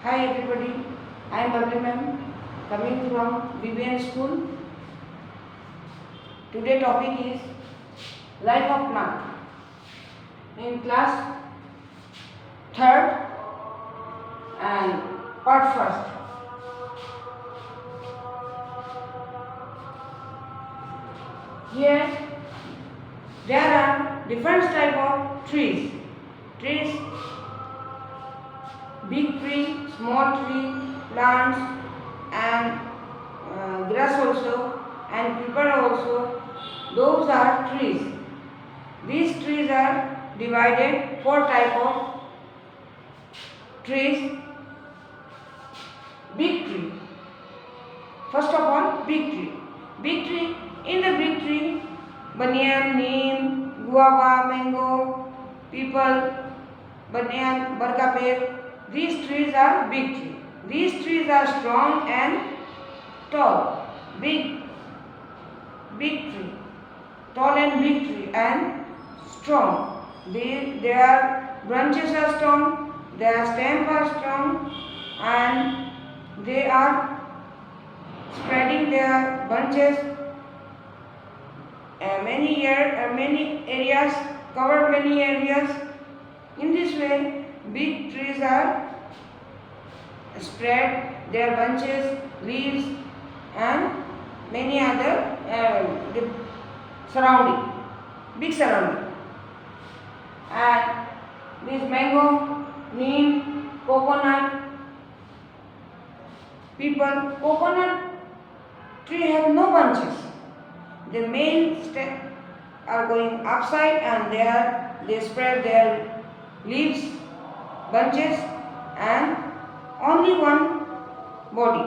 Hi everybody, I am Babli ma'am coming from BBN school. Today topic is life of plant. In class 3rd and part 1st. Here there are different type of trees. Big tree, small tree, plants and grass also and creeper also. Those are trees. These trees are divided 4 type of trees. Big tree. First of all, big tree. Big tree. In the big tree, banyan, neem, guava, mango, people, banyan, barka pear. These trees are big trees. These trees are strong and tall. Big tree. Tall and big tree and strong. Their branches are strong, their stems are strong, and they are spreading their branches many areas, cover many areas. In this way, big trees are spread their branches, leaves, and many other surrounding, big surrounding. And this mango, neem, coconut, people, coconut tree have no branches. The main stem are going upside and they spread their leaves, branches and only one body.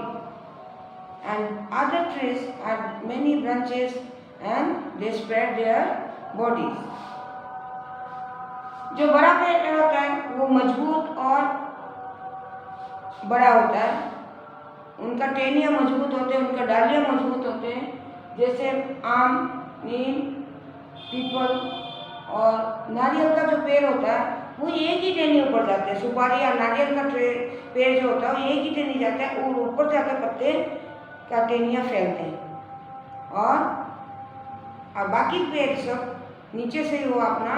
And other trees have many branches and they spread their bodies. जो बड़ा पेड़ होता है वो मजबूत और बड़ा होता है, उनका टहनियाँ मजबूत होते हैं, उनका डालियाँ मजबूत होते हैं. जैसे आम, नीम, पीपल और नारियल का जो पेड़ होता है वो एक ही टहनी ऊपर जाते हैं. सुपारी या नारियल का पेड़ जो होता है वो एक ही टहनी जाता है और ऊपर जाकर पत्ते का टहनियाँ फैलते हैं और बाकी पेड़ सब नीचे से ही वो अपना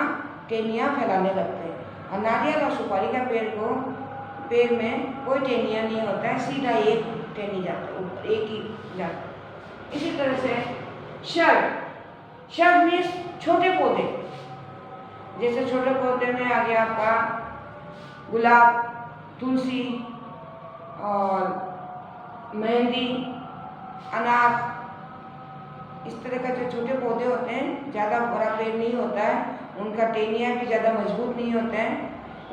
टहनियाँ फैलाने लगते हैं. और नारियल और सुपारी का पेड़ में कोई टहनियाँ नहीं होता है, सीधा एक टहनी जाता है, ऊपर एक ही जाता है. इसी तरह से शर्ब मीन्स छोटे पौधे. जैसे छोटे पौधे में आ गया आपका गुलाब, तुलसी और मेहंदी, अनार. इस तरह का जो छोटे पौधे होते हैं, ज़्यादा बड़ा पेड़ नहीं होता है, उनका टहनियाँ भी ज़्यादा मजबूत नहीं होते हैं.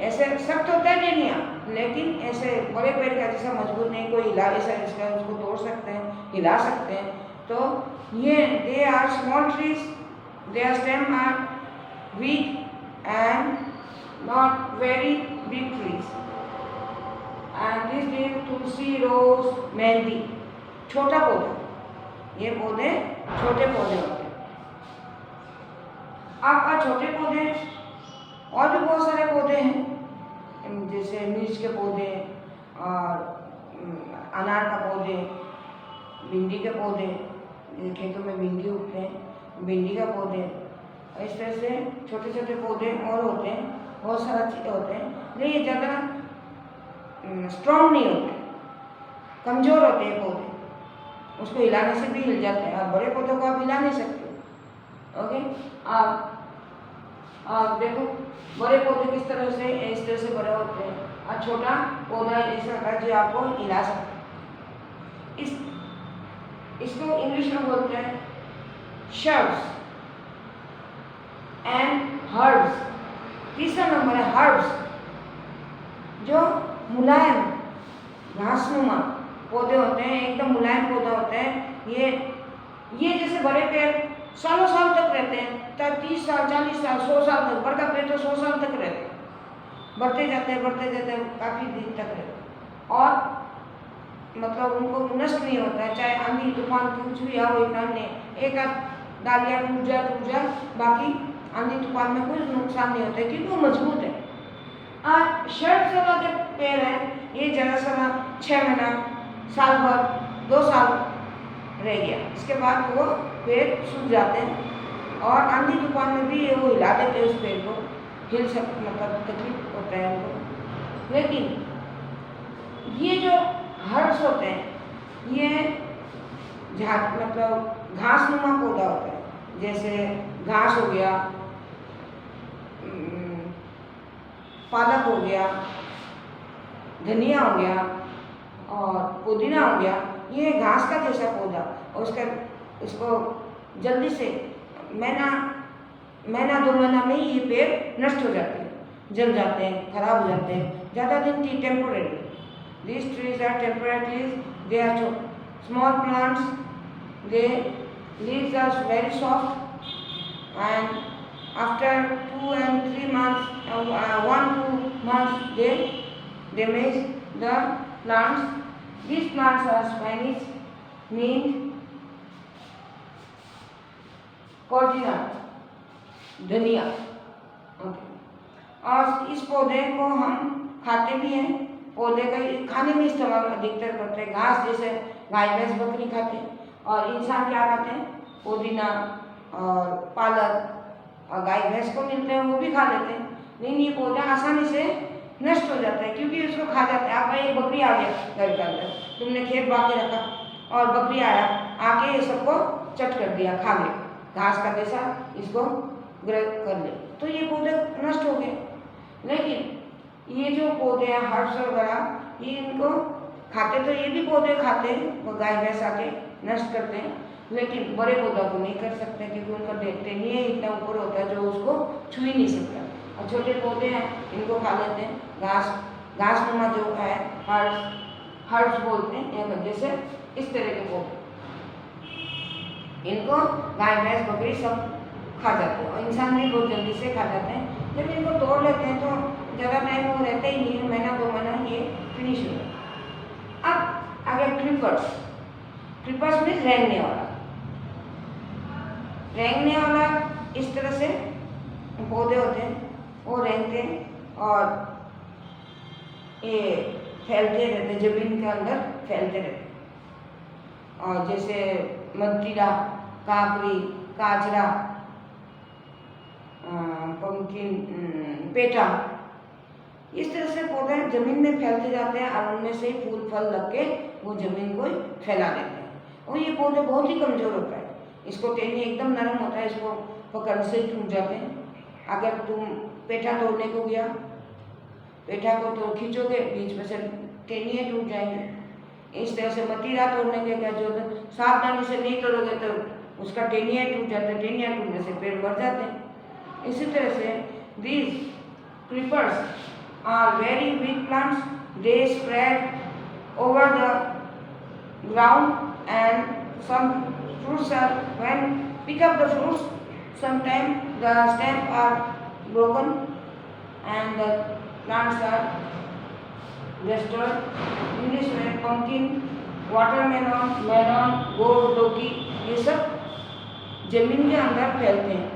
ऐसे सख्त होता है टहनियाँ, लेकिन ऐसे बड़े पेड़ का जैसा मजबूत नहीं. कोई हिला ऐसा इसका उसको तोड़ सकते हैं, हिला सकते हैं. तो ये they are small trees, their stem are weak and not very big trees. And this is tulsi, rose, mehndi. छोटा पौधा, ये पौधे छोटे पौधे होते हैं. आपका छोटे पौधे और भी बहुत सारे पौधे हैं, जैसे मिर्च के पौधे और अनार का पौधे, भिंडी के पौधे, खेतों में भिंडी उगते हैं, भिंडी का पौधे. इस तरह से छोटे छोटे पौधे और होते हैं, बहुत सारा चीज़ें होते हैं, लेकिन ये ज़्यादा स्ट्रॉन्ग नहीं होते, कमज़ोर होते हैं पौधे. उसको हिलाने से भी हिल जाते हैं और बड़े पौधों को आप हिला नहीं सकते. ओके, आप देखो बड़े पौधे किस तरह से इस तरह से बड़े होते हैं और छोटा पौधा ऐसा होता है जो आपको हिला सकते हैं. इसको इंग्लिश में बोलते हैं शर्ब्स एंड हर्ब्स. तीसरा नंबर है हर्ब्स, जो मुलायम घासनुमा पौधे होते हैं, एकदम मुलायम पौधा होते हैं. ये जैसे बड़े पेड़ सालों साल तक रहते हैं, तब 30 साल, 40 साल, 100 साल तक. बड़का पेड़ तो 100 साल तक रहते हैं, बढ़ते जाते हैं काफ़ी दिन तक रहते हैं और मतलब उनको नष्ट नहीं होता है. चाहे आंधी तूफान कुछ भी आओ, एक आध डालियाँ टूट जाए, बाकी आंधी तूफान में कोई नुकसान नहीं होता है क्योंकि वो मजबूत है. और शर्ट वाला जो पेड़ है ये ज़रा सा 6 महीना, साल भर, 2 साल रह गया, इसके बाद वो पेड़ सूख जाते हैं और आंधी तूफान में भी वो हिला देते हैं उस पेड़ को, हिल सक मतलब तकलीफ होता है उनको। लेकिन ये जो हर्ब्स होते हैं ये झाड़ मतलब घास नुमा पौधा होता है, जैसे घास हो गया, पालक हो गया, धनिया हो गया और पुदीना हो गया, ये घास का जैसा पौधा और इसको जल्दी से महीना 2 महीना में ही ये पेड़ नष्ट हो जाते हैं, जल जाते हैं, खराब हो जाते हैं ज़्यादा दिन की। Temporary these trees are temporary, they are small plants, they leaves are very soft and after 2 and 3 months 1-2 months they make the plants. These plants are Spanish, mint, cardinal, धनिया। ओके, और इस पौधे को हम खाते भी हैं, पौधे का खाने में इस्तेमाल अधिकतर करते हैं। घास जैसे गाय भैंस बकरी खाते हैं और इंसान क्या खाते हैं, पुदीना और पालक और गाय भैंस को मिलते हैं वो भी खा लेते हैं। लेकिन ये पौधा आसानी से नष्ट हो जाता है क्योंकि उसको खा जाते हैं। आप एक बकरी आ गया घर के अंदर, तुमने खेत बांध के रखा और बकरी आया आके ये सबको चट कर दिया, खा गया, घास का जैसा इसको ग्रहण कर ले, तो ये पौधे नष्ट हो गए। लेकिन ये जो पौधे हैं हर्ब्स वगैरह, ये इनको खाते तो ये भी पौधे खाते हैं, वो गाय भैंस आके नष्ट करते हैं, लेकिन बड़े पौधों को नहीं कर सकते क्योंकि उनका देखते नहीं है, इतना ऊपर होता है जो उसको छू ही नहीं सकता। और छोटे पौधे हैं इनको खा लेते हैं। घास नुमा जो है हर्ब्स बोलते हैं, एक जैसे इस तरह के पौधे, इनको गाय भैंस बकरी सब खा जाते हैं और इंसान भी बहुत जल्दी से खा जाते हैं। जब इनको तोड़ लेते हैं तो ज़्यादा टाइम वो रहते ही नहीं है, महीना 2 महीना ये फिनिश हो जाता है। अब आगे क्रीपर्स में रेंगने वाला इस तरह से पौधे होते हैं, वो रेंगते हैं और ये फैलते रहते हैं, जमीन के अंदर फैलते रहते हैं। और जैसे मतीरा, काकरी, काजरा, पंकिन, पेटा, इस तरह से पौधे जमीन में फैलते जाते हैं और उनमें से फूल फल लग के वो जमीन को फैला देते हैं। और ये पौधे बहुत ही कमज़ोर होता है, इसको टहनी एकदम नरम होता है, इसको पकड़ से टूट जाते हैं। अगर तुम पेठा तोड़ने को गया, पेठा को तो खींचोगे, बीच में से टहनियाँ टूट जाएंगी। इस तरह से मतीरा तोड़ने के क्या जो सावधानी से नहीं तोड़ोगे तो उसका टहनियाँ टूट जाते हैं, टहनियाँ टूटने से पेड़ मर जाते हैं। इसी तरह से these creepers are very weak plants. They spread over the ground and some fruits are, when pick up the fruits, sometimes the stems are broken and the plants are destroyed. English में pumpkin, watermelon, melon, गोड, लौकी, ये सब जमीन के अंदर फैलते हैं।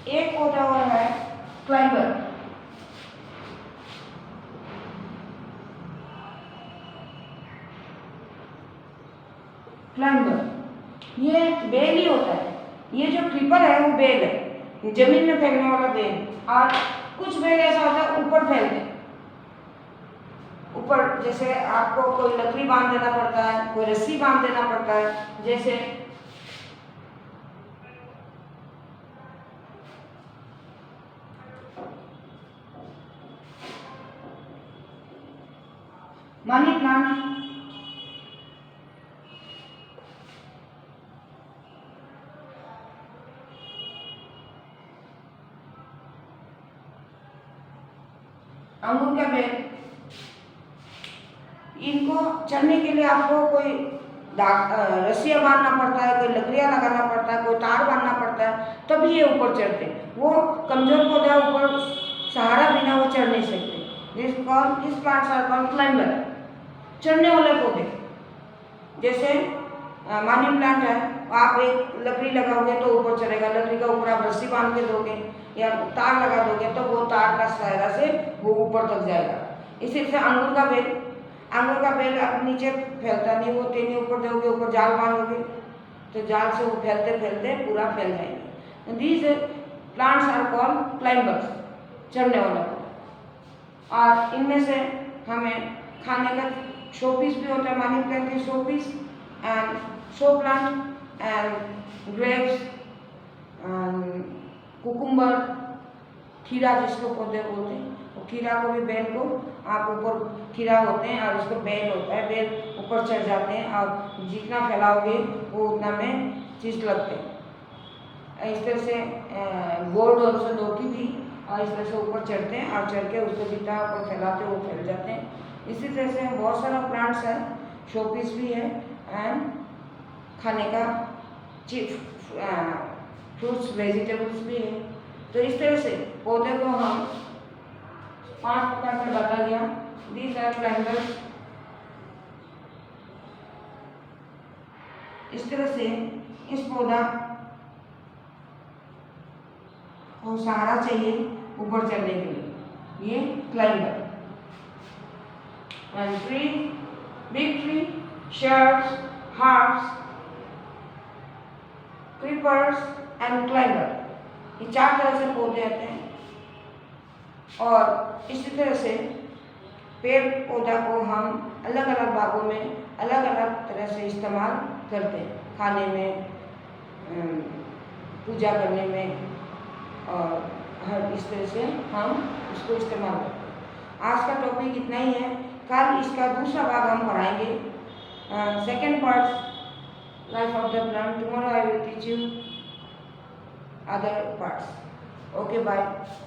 एक पौधा और है क्लाइंबर। ये बेल ही होता है। ये जो क्रीपर है वो बेल है, जमीन में फैलने वाला बेल। और कुछ बेल ऐसा होता है ऊपर फैलते हैं, ऊपर जैसे आपको कोई लकड़ी बांध देना पड़ता है, कोई रस्सी बांध देना पड़ता है, जैसे मनी प्लांट। अंगूर का पेड़, इनको चढ़ने के लिए आपको कोई रस्सियाँ बांधना पड़ता है, कोई लकड़ियाँ लगाना पड़ता है, कोई तार बांधना पड़ता है, तभी ये ऊपर चढ़ते हैं। वो कमजोर पौधा ऊपर सहारा बिना वो चढ़ नहीं सकते। This plants are called climber, चढ़ने वाले पौधे। जैसे मनी प्लांट है, आप एक लकड़ी लगाओगे तो ऊपर चढ़ेगा, लकड़ी का ऊपर आप रस्सी बांध के दोगे या तार लगा दोगे तो वो तार का सहारा से वो ऊपर तक जाएगा। इसी तरह अंगूर का पेड़, आंगूर का बेल आप नीचे फैलता नहीं, वो टेनी ऊपर दोगे, ऊपर जाल बांधोगे तो जाल से वो फैलते फैलते पूरा फैल जाएंगे। These plants are called climbers, चढ़ने वाला पौधा। और इनमें से हमें खाने का शो पीस भी होता है, मनी प्लांट की show piece and show plant and grapes, cucumber, खीरा जिसको पौधे बोलते हैं, वो खीरा को भी बेल को आप ऊपर खीरा होते हैं और इसको बेल होता है, बेल ऊपर चढ़ जाते हैं और जितना फैलाओगे वो उतना में चीज लगते हैं। इस तरह से गोल्ड और से लौकी भी और इस तरह से ऊपर चढ़ते हैं और चढ़ के उसको जितना ऊपर फैलाते हैं वो फैल जाते हैं। इसी तरह से बहुत सारा प्लांट्स है, शो पीस भी है एंड खाने का फ्रूट्स वेजिटेबल्स भी है। तो इस तरह से पौधे को हम 5 प्रकार से बांटा गया। These are climbers. इस तरह से इस पौधा को सहारा चाहिए ऊपर चढ़ने के लिए, ये climber. And tree, big tree, shirts, hearts, creepers and climber, ये 4 तरह से पौधे आते हैं। और इसी तरह से पेड़ पौधा को हम अलग अलग भागों में अलग अलग तरह से इस्तेमाल करते हैं, खाने में, पूजा करने में, और हर इस तरह से हम उसको इस्तेमाल करते हैं। आज का टॉपिक इतना ही है, कल इसका दूसरा भाग हम पढ़ाएंगे, second part life of the plant. Tomorrow I will teach you other parts. Okay, bye.